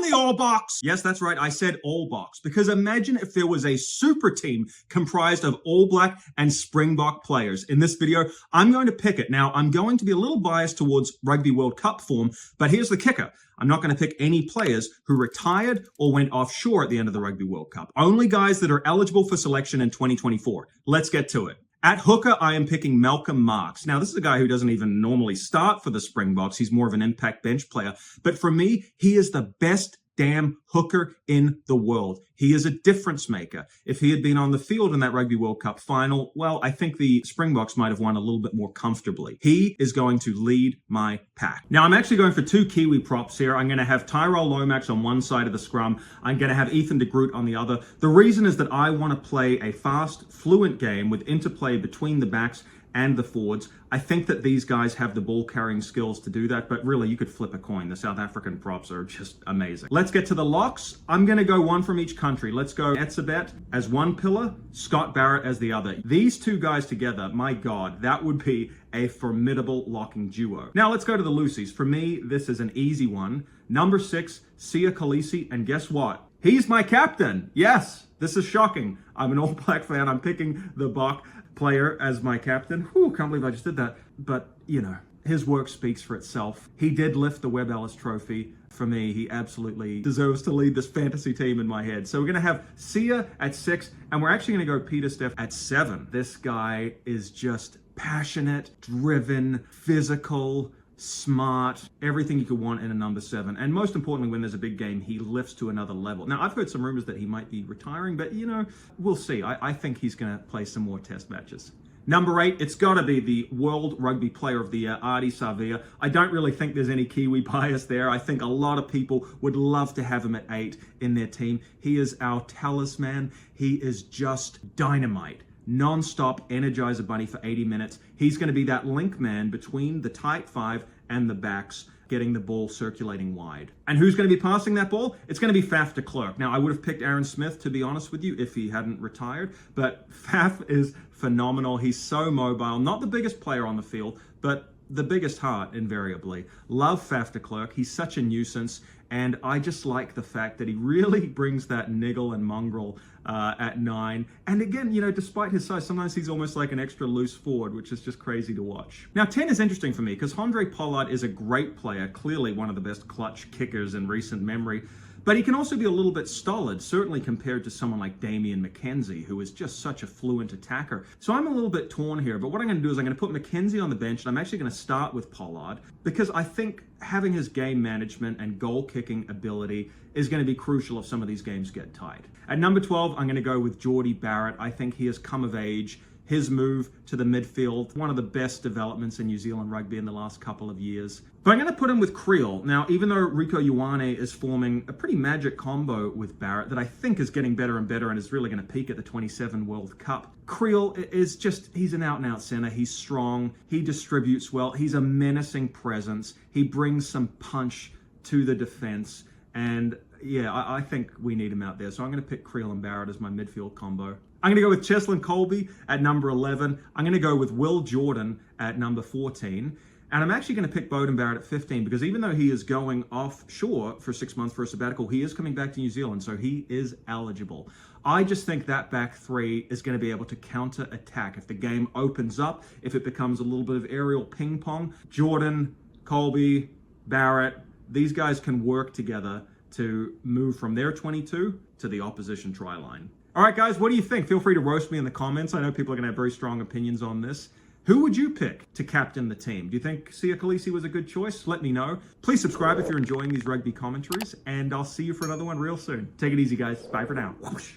the All Box. Yes, that's right. I said All Box because imagine if there was a super team comprised of All Black and Springbok players. In this video, I'm going to pick it. Now, I'm going to be a little biased towards Rugby World Cup form, but here's the kicker. I'm not going to pick any players who retired or went offshore at the end of the Rugby World Cup. Only guys that are eligible for selection in 2024. Let's get to it. At hooker, I am picking Malcolm Marx. Now, this is a guy who doesn't even normally start for the Springboks. He's more of an impact bench player. But for me, he is the best damn hooker in the world. He is a difference maker. If he had been on the field in that Rugby World Cup final, well, I think the Springboks might have won a little bit more comfortably. He is going to lead my pack. Now, I'm actually going for two Kiwi props here. I'm going to have Tyrell Lomax on one side of the scrum. I'm going to have Ethan de Groot on the other. The reason is that I want to play a fast, fluent game with interplay between the backs and the forwards. I think that these guys have the ball carrying skills to do that, but really you could flip a coin. The South African props are just amazing. Let's get to the locks. I'm going to go one from each country. Let's go Etzebeth as one pillar, Scott Barrett as the other. These two guys together, my God, that would be a formidable locking duo. Now let's go to the loosies. For me, this is an easy one. Number 6, Sia Khaleesi, and guess what? He's my captain. Yes, this is shocking. I'm an All Black fan. I'm picking the Bok player as my captain. Whew, can't believe I just did that. But, you know, his work speaks for itself. He did lift the Webb Ellis trophy. For me, he absolutely deserves to lead this fantasy team in my head. So we're going to have Sia at 6, and we're actually going to go Peter Steff at 7. This guy is just passionate, driven, physical, smart, everything you could want in a number 7. And most importantly, when there's a big game, he lifts to another level. Now, I've heard some rumors that he might be retiring, but, you know, we'll see. I think he's going to play some more test matches. Number 8, it's got to be the World Rugby Player of the Year, Ardie Savea. I don't really think there's any Kiwi bias there. I think a lot of people would love to have him at 8 in their team. He is our talisman. He is just dynamite. Non-stop Energizer Bunny for 80 minutes. He's going to be that link man between the tight 5 and the backs, getting the ball circulating wide. And who's going to be passing that ball? It's going to be Faf De Klerk. Now, I would have picked Aaron Smith, to be honest with you, if he hadn't retired, but Faf is phenomenal. He's so mobile, not the biggest player on the field, but the biggest heart, invariably. Love Faf De Klerk. He's such a nuisance, and I just like the fact that he really brings that niggle and mongrel at 9. And again, you know, despite his size, sometimes he's almost like an extra loose forward, which is just crazy to watch. Now, 10 is interesting for me because Andre Pollard is a great player, clearly one of the best clutch kickers in recent memory. But he can also be a little bit stolid, certainly compared to someone like Damian McKenzie, who is just such a fluent attacker. So I'm a little bit torn here, but what I'm going to do is I'm going to put McKenzie on the bench, and I'm actually going to start with Pollard, because I think having his game management and goal-kicking ability is going to be crucial if some of these games get tight. At number 12, I'm going to go with Beauden Barrett. I think he has come of age. His move to the midfield, one of the best developments in New Zealand rugby in the last couple of years. But I'm going to put him with Creel. Now, even though Rico Ioane is forming a pretty magic combo with Barrett that I think is getting better and better and is really going to peak at the 27 World Cup, Creel is just, he's an out-and-out center. He's strong. He distributes well. He's a menacing presence. He brings some punch to the defense. And yeah, I think we need him out there. So I'm going to pick Creel and Barrett as my midfield combo. I'm going to go with Cheslin Colby at number 11. I'm going to go with Will Jordan at number 14. And I'm actually going to pick Beauden Barrett at 15 because even though he is going offshore for 6 months for a sabbatical, he is coming back to New Zealand, so he is eligible. I just think that back 3 is going to be able to counter-attack. If the game opens up, if it becomes a little bit of aerial ping-pong, Jordan, Colby, Barrett, these guys can work together to move from their 22 to the opposition try line. All right, guys, what do you think? Feel free to roast me in the comments. I know people are going to have very strong opinions on this. Who would you pick to captain the team? Do you think Sia Khaleesi was a good choice? Let me know. Please subscribe if you're enjoying these rugby commentaries, and I'll see you for another one real soon. Take it easy, guys. Bye for now. Whoosh.